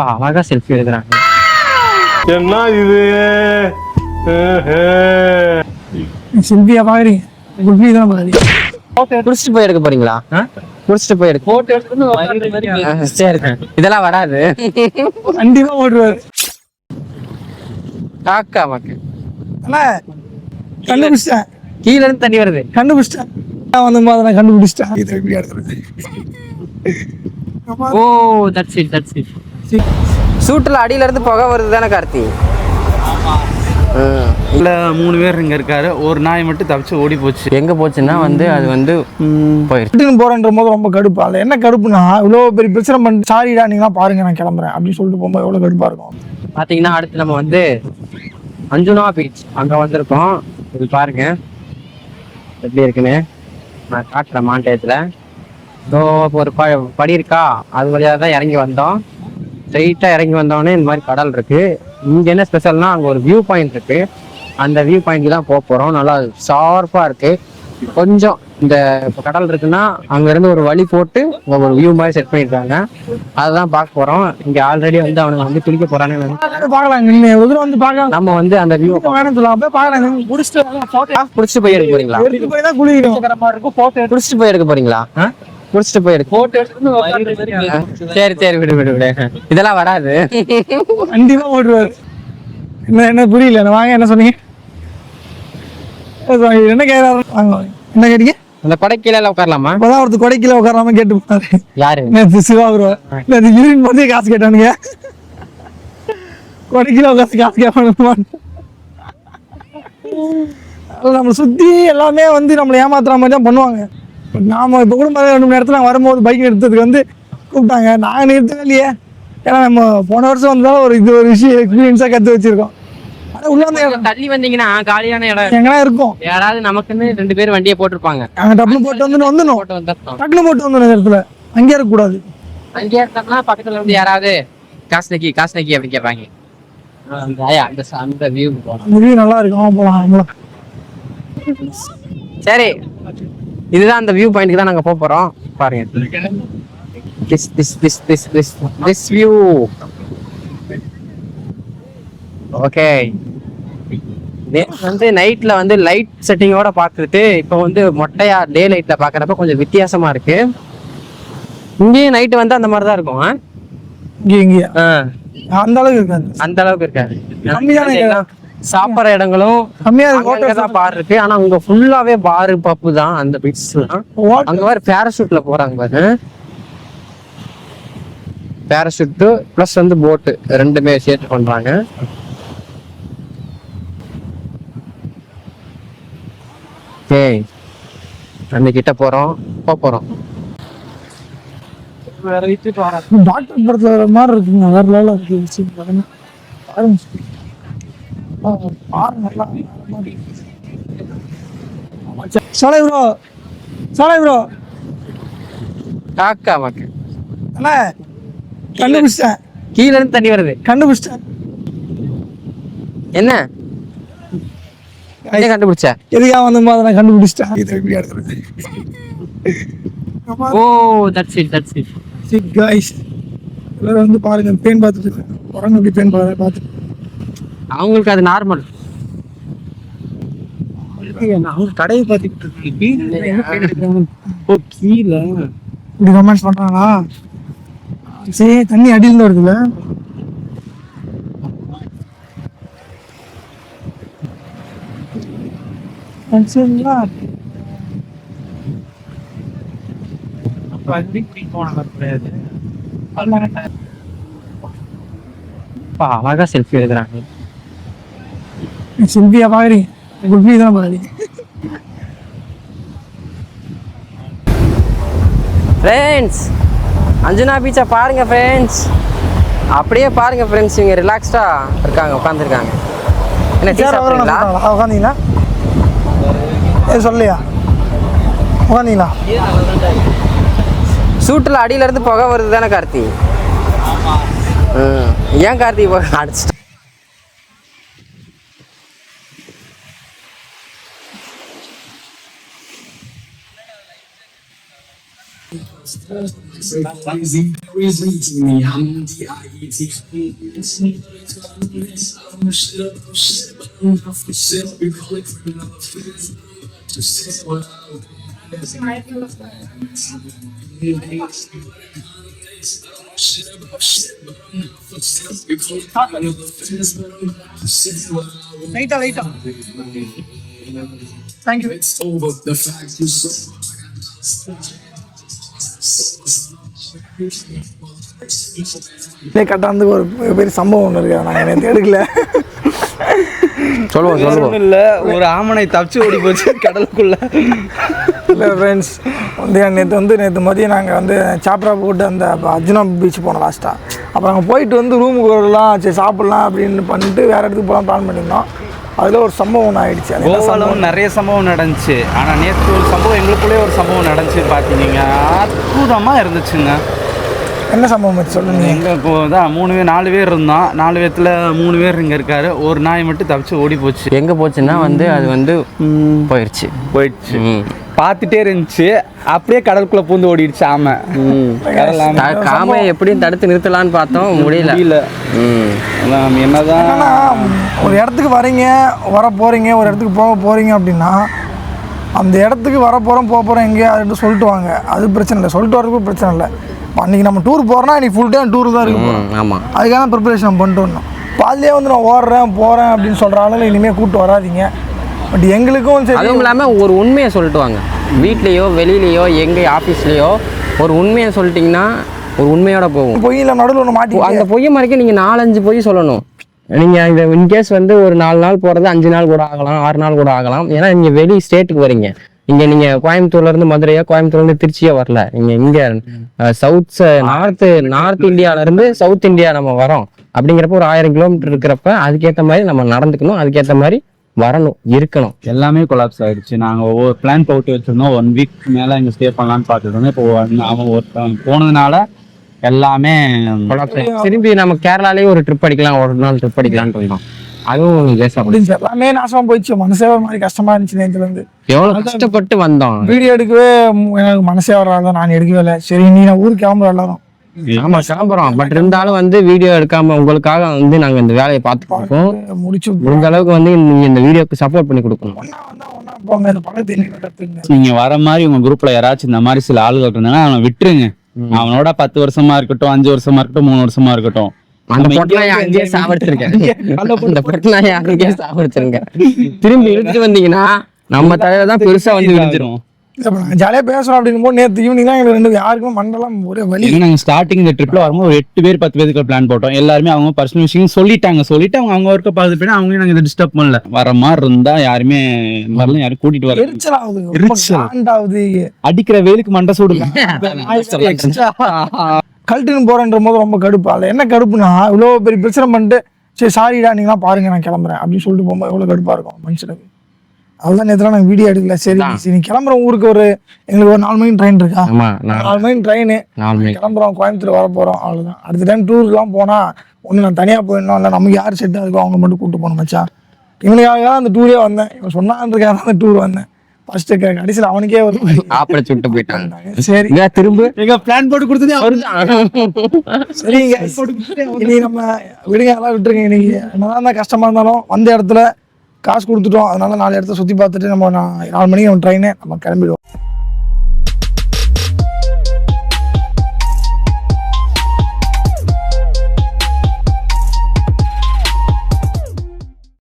அழகா செல்ஃபி எடுக்கிறாங்க. என்ன இது செல்ஃபியா பாக்குறீங்க? குல்ஃபி தான் பாக்குறீங்க. குடிச்சிட்டு போய் எடுக்க போறீங்களா? குடிச்சிட்டு போய் எடுக்க போட்டோ எடுத்து சரி, இதெல்லாம் வராது. கண்டிப்பா ஓடுவாரு காக்கா மக்கள். கண்டுபிடிச்சிட்டேன். கீழ இருந்து தண்ணி வருது. கண்டுபிடிச்சிட்டேன். வந்து நான் கண்டுபிடிச்சிட்டேன். இது எப்படி எடுக்கிறது? Oh that's it, that's it. சூட்டுல அடியில இருந்து புகை வருது தானே கார்த்தி? இல்ல 3 பேர் இங்க இருக்காரு. ஒரு நாய் மட்டும் தப்பிச்சு ஓடி போச்சு. எங்க போச்சுன்னா அது வந்து போயிடுச்சு. போறேன்ற போது ரொம்ப கடுப்பா. அது என்ன கடுப்புனா, இவ்வளவு பெரிய பிரச்சனை பண்ணி சாரிடா நீங்களா பாருங்க நான் கிளம்புறேன் அப்படின்னு சொல்லிட்டு போகும்போது எவ்வளவு கடுப்பா இருக்கும். பாத்தீங்கன்னா அடுத்து நம்ம வந்து அஞ்சுனா பீச் அங்க வந்திருக்கோம். இது பாருங்க எப்படி இருக்குன்னு நான் காட்டுறேன் மாண்டேத்துல. ஸோ ஒரு படி இருக்கா, அது வழியாக தான் இறங்கி வந்தோம். ஸ்ட்ரெயிட்டா இறங்கி வந்தோடனே இந்த மாதிரி கடல் இருக்கு. இங்க என்ன ஸ்பெஷல்னா அங்க ஒரு வியூ பாயிண்ட் இருக்கு. அந்த வியூ பாயிண்ட்க்கு தான் போக போறோம். நல்லா ஷார்ப்பா இருக்கு. கொஞ்சம் இந்த கடல் இருக்குன்னா அங்க இருந்து ஒரு வழி போட்டு ஒரு வியூ மாதிரி செட் பண்ணிருக்காங்க. அதுதான் பார்க்க போறோம். இங்க ஆல்ரெடி வந்து அவனுக்கு வந்து குளிக்க போறான்னு வந்து பார்க்கலாம். நம்ம வந்து அந்த வியூ குடிச்சிட்டு போய் எடுக்க போறீங்களா? குடிச்சிட்டு போய் எடுக்க போறீங்களா? குடிச்சிட்டு போய் எடுக்க போட்டோ எடுத்து சரி சரி விடு விடு விடு, இதெல்லாம் வராது. கண்டிப்பா ஓடுவாரு. என்ன புரியல, வாங்க என்ன சொன்னீங்க? என்ன கேட்கறாரு? என்ன கேட்டீங்க? அந்த கொடை கீழே உட்காரலாமா? இப்பதான் ஒருத்தர் கொடை கீழே உட்காராம கேட்டு போனாரு. யாரு? சிவா ப்ரோ. யூரின் போதே காசு கேட்டானுங்க. கொடை கீழே உட்காந்து காசு கேட்பானு. நம்மளை சுத்தி எல்லாமே வந்து நம்மளை ஏமாத்துற மாதிரி தான் பண்ணுவாங்க. நாம இப்ப கூட 2 மணி நேரத்துல வரும்போது பைக் நிறுத்ததுக்கு வந்து கூப்பிட்டாங்க. நாங்க நிறுத்தவே இல்லையே. ஏன்னா நம்ம போன வருஷம் வந்தாலும் ஒரு விஷயம் எக்ஸ்பீரியன்ஸா கத்து வச்சிருக்கோம். உள்ள வந்து தள்ளி வந்தீங்கன்னா காலியான இடம் எங்கன்னா இருக்கும். யாராவது நமக்குன்னு 2 பேர் வண்டியை போட்டிருப்பாங்க. அங்க டப்புனு போட்டு வந்துடணும். டக்குனு போட்டு வந்துடும். இடத்துல அங்கே இருக்க கூடாது. அங்கே இருந்தோம்னா பக்கத்துல வந்து யாராவது காசு நக்கி அப்படின்னு கேட்பாங்க. அந்த வியூ நல்லா இருக்கும். போலாம். சரி, இதுதான் அந்த வியூ பாயிண்ட்க்கு தான் நாங்க போக போறோம். பாருங்க this view. ஓகே, வந்து நைட்ல வந்து லைட் செட்டிங்கோட பாக்குறது இப்ப வந்து மொட்டையா டே லைட்ல பாக்குறப்ப கொஞ்சம் வித்தியாசமா இருக்கு. இங்கேயும் நைட்டு வந்து அந்த மாதிரிதான் இருக்கும். அந்த அளவுக்கு இருக்காது. அந்த அளவுக்கு இருக்காது. கம்மியான சாப்பிட்ற இடங்களும் கம்மியா தான் பார் இருக்கு. ஆனா அங்க ஃபுல்லாவே பாரு பப்பு தான். அந்த பீச் அங்க வேற பேராஷூட்ல போறாங்க பாரு. பேராஷூட் பிளஸ் வந்து போட்டு ரெண்டுமே சேர்த்து பண்றாங்க. அந்த கிட்ட போறோம். டாக்டர் படத்துல வர மாதிரி இருக்குங்க. வேற லெவலா இருக்கு. சாலை ப்ரோ காக்கா மக்கள். கண்டுபிடிச்சிட்டேன். கீழ இருந்து தண்ணி வருது. கண்டுபிடிச்சிட்டேன். என்ன கண்டுபிடிச்ச? எதுக்காக வந்து நான் கண்டுபிடிச்சிட்டேன். இது எப்படி எடுக்கிறது? Oh that's it, that's it. Sick guys, எல்லாரும் வந்து பாருங்க. பேன் பார்த்துட்டு போறாங்க. அப்படி பேன் பார்த்து அவங்களுக்கு அது நார்மல். அவங்க கடையை பார்த்துக்கிட்டு இருக்கு. ஓ கீழ இப்படி கமெண்ட்ஸ் பண்றாங்களா? சரி, தண்ணி அடியில வருதுல்ல. அழகா செல்ஃபி எடுக்கிறாங்க. செல்ஃபியா பாக்குறீங்க? குல்ஃபி தான் பாக்குறீங்க. ஃப்ரெண்ட்ஸ், அஞ்சுனா பீச்சை பாருங்க ஃப்ரெண்ட்ஸ். அப்படியே பாருங்க ஃப்ரெண்ட்ஸ். இவங்க ரிலாக்ஸ்டா இருக்காங்க, உட்காந்துருக்காங்க. என்ன டீ சாப்பிடுறீங்களா? உட்காந்தீங்களா? சொல்லியா உட்காந்தீங்களா? சூட்டுல அடியில இருந்து புகை வருது தானே கார்த்தி? ஏன் கார்த்தி புகை அடிச்சிட்டு? லைட்டா தேங்க்யூ. கட்டாந்து ஒரு பெரிய சம்பவம் ஒன்று இருக்கு, நான் எனக்கு எடுக்கல. சொல்லுவோம். இல்ல ஒரு ஆமனை தப்பிச்சு ஓடி போச்சு கடலுக்குள்ள. இல்லை ஃப்ரெண்ட்ஸ் நேற்று மதியம் நாங்கள் வந்து சாப்ரா போட்டு அந்த அர்ஜுனா பீச் போனோம் லாஸ்ட்டாக. அப்புறம் அங்கே போயிட்டு வந்து ரூமுக்கு வரலாம், சரி சாப்பிட்லாம் அப்படின்னு பண்ணிட்டு வேறு இடத்துக்கு போகலாம் பிளான் பண்ணியிருந்தோம். அதில் ஒரு சம்பவம் ஒன்று ஆகிடுச்சு. கோவாலும் நிறைய சம்பவம் நடந்துச்சு. ஆனால் நேற்று ஒரு சம்பவம் எங்களுக்குள்ளே ஒரு சம்பவம் நடந்துச்சு பார்த்தீங்க, அற்புதமாக இருந்துச்சுங்க. என்ன சம்பவம் பற்றி சொல்லுங்க. எங்கள் தான் 4 பேர் இருந்தோம். 4 பேர்த்தில் 3 பேர் இங்கே இருக்காரு. ஒரு நாய் மட்டும் தப்பிச்சு ஓடி போச்சு. எங்கே போச்சுன்னா வந்து அது வந்து போயிடுச்சு. பார்த்துட்டே இருந்துச்சு, அப்படியே கடலுக்குள்ளே பூந்து ஓடிடுச்சு ஆமை. ஆமை எப்படியும் தடுத்து நிறுத்தலான்னு பார்த்தோம், முடியல. என்னதான் என்னன்னா, ஒரு இடத்துக்கு வர போகிறீங்க, ஒரு இடத்துக்கு போக போகிறீங்க அப்படின்னா அந்த இடத்துக்கு வர போகிறோம் போக போகிறோம் எங்கேயா அது சொல்லிட்டு வாங்க. அது பிரச்சனை இல்லை, சொல்லிட்டு வரதுக்கு பிரச்சனை இல்லை. அன்றைக்கி நம்ம டூர் போகிறோன்னா இன்றைக்கி ஃபுல் டைம் டூர் தான் இருக்கும். ஆமாம், அதுக்கான ப்ரிப்பரேஷன் நம்ம பண்ணிட்டு வரணும். பாதிலே வந்து நான் போகிறேன் அப்படின்னு சொல்கிற ஆளுங்க இனிமேல் கூப்பிட்டு வராதிங்க. பட் எங்களுக்கும் சரி, அதுவும் இல்லாமல் ஒரு உண்மையை சொல்லிட்டு வாங்க. வீட்லேயோ வெளியிலையோ எங்கே ஆஃபீஸ்லேயோ ஒரு உண்மையை சொல்லிட்டிங்கன்னா ஒரு உண்மையோட போகும். பொய்யில் நடுவில் ஒன்று மாட்டி அந்த பொய்யை மறைக்க நீங்கள் 4-5 பொய் சொல்லணும். நீங்கள் இந்த இன்கேஸ் வந்து ஒரு 4 நாள் போகிறது 5 நாள் கூட ஆகலாம், 6 நாள் கூட ஆகலாம். ஏன்னா நீங்கள் வெளி ஸ்டேட்டுக்கு வரீங்க. நீங்கள் கோயம்புத்தூர்லேருந்து மதுரையோ கோயம்புத்தூர்லேருந்து திருச்சியோ வரல. நீங்கள் இங்கே நார்த் இந்தியாவிலேருந்து சவுத் இந்தியா நம்ம வரோம். அப்படிங்கிறப்ப ஒரு 1000 கிலோமீட்டர் இருக்கிறப்ப அதுக்கேற்ற மாதிரி நம்ம நடந்துக்கணும், அதுக்கேற்ற மாதிரி வரணும், இருக்கணும். எல்லாமே கொலாப்ஸ் ஆகிடுச்சு. நாங்கள் ஒவ்வொரு பிளான் போட்டு வச்சுருந்தோம். 1 வீக் மேலே இங்கே ஸ்டே பண்ணலான்னு பார்த்துருந்தோம். இப்போ அவன் போனதுனால எல்லாமே கொலாப்ஸ் ஆகிடுச்சு. திரும்பி நம்ம கேரளாலேயே ஒரு ட்ரிப் அடிக்கலாம், ஒரு நாள் ட்ரிப் அடிக்கலான்னு இருந்தோம். அதுவும் அப்படின்னு எல்லாமே நாசமாக போயிடுச்சு. மனசே ஒரு மாதிரி கஷ்டமாக இருந்துச்சு. நேற்றுலேருந்து எவ்வளோ கஷ்டப்பட்டு வந்தோம். வீடியோ எடுக்கவே எனக்கு மனசே வராது, நான் எடுக்கவே இல்லை. சரி நீ நான் ஊருக்கு கிளம்புற எல்லாரும். ஆமா கிளம்புறோம். பட் இருந்தாலும் வந்து வீடியோ எடுக்காம உங்களுக்காக வந்து நாங்க இந்த வேலையை பார்த்துருக்கோம். முடிஞ்ச அளவுக்கு வந்து நீங்க இந்த வீடியோக்கு சப்போர்ட் பண்ணி கொடுக்கணும். நீங்க வர மாதிரி உங்க குரூப்ல யாராச்சும் இந்த மாதிரி சில ஆளுகள் இருந்தாங்கன்னா அவனை விட்டுருங்க. அவனோட 10 வருஷமா இருக்கட்டும், 5 வருஷமா இருக்கட்டும், 3 வருஷமா இருக்கட்டும், அந்த பொட்டனாயை அங்கேயே சாவடிச்சிருக்கேன். அந்த பொட்டனாயை அங்கேயே சாவடிச்சிருங்க. திரும்பி இழுத்துட்டு வந்தீங்கன்னா நம்ம தலையில தான் பெருசா வந்து விழுந்துரும். ஜாலியாக பேசுறோம் அப்படின்னு போது நேற்று ஈவினிங் தான் எங்களுக்கு 2 யாருக்கும் மண்டலம் ஒரே வலி. நாங்கள் ஸ்டார்டிங் இந்த ட்ரிப்ல வரும்போது ஒரு 8 பேர் 10 பேருக்கு பிளான் போட்டோம். எல்லாருமே அவங்க பர்சனல் விஷயம் சொல்லிட்டு அவங்க ஒர்க்கை பார்த்து போயிட்டு அவங்களையும் நாங்கள் இதை டிஸ்டர்ப் பண்ணல. வர மாதிரி இருந்தா யாருமே வரலாம், யாரும் கூட்டிட்டு வர எரிச்சலாகுது. அடிக்கிற வெயிலுக்கு மண்டை சூடு. கழட்டுன்னு போறேன்ற போது ரொம்ப கடுப்பு. அதில் என்ன கடுப்புனா, இவ்வளோ பெரிய பிரச்சனை பண்ணிட்டு சரி சாரிடா நீங்களாம் பாருங்க நான் கிளம்புறேன் அப்படின்னு சொல்லிட்டு போகும்போது எவ்வளோ கடுப்பாக இருக்கும் மனுஷனுக்கு. அதுதான் நேற்று நாங்கள் வீடியோ எடுக்கல. சரி நீ கிளம்புற ஊருக்கு எங்களுக்கு ஒரு 4 மணிக்கு ட்ரெயின் இருக்கா, 4 மணிக்கு ட்ரெயின் கிளம்புறோம், கோயம்புத்தூர் வர போகிறோம், அவ்வளோதான். அடுத்த டைம் டூருக்குலாம் போனால் ஒன்று நான் தனியாக போயிடணும், இல்லை நமக்கு யார் செட் ஆகுதோ அவங்க மட்டும் கூப்பிட்டு போகணும் மச்சா. இவனுக்காக தான் அந்த டூரே வந்தேன். இவன் சொன்னான்றதுக்காக தான் அந்த டூர் வந்தேன். ஃபர்ஸ்ட் கடைசியில் அவனுக்கே ஒரு ஆப்பரை சுட்டு போயிட்டாங்க. சரி திரும்ப எங்க பிளான் போட்டு கொடுத்ததே சரிங்க. இனி நம்ம விடுங்க, எல்லாம் விட்டுருங்க. இன்னைக்கு என்னதான் கஷ்டமா இருந்தாலும் வந்த இடத்துல காசு கொடுத்துட்டோம். அதனால 4 இடத்த சுற்றி பார்த்துட்டு நம்ம 4 மணிக்கு நம்ம ட்ரெயினே நம்ம கிளம்பிடுவோம்.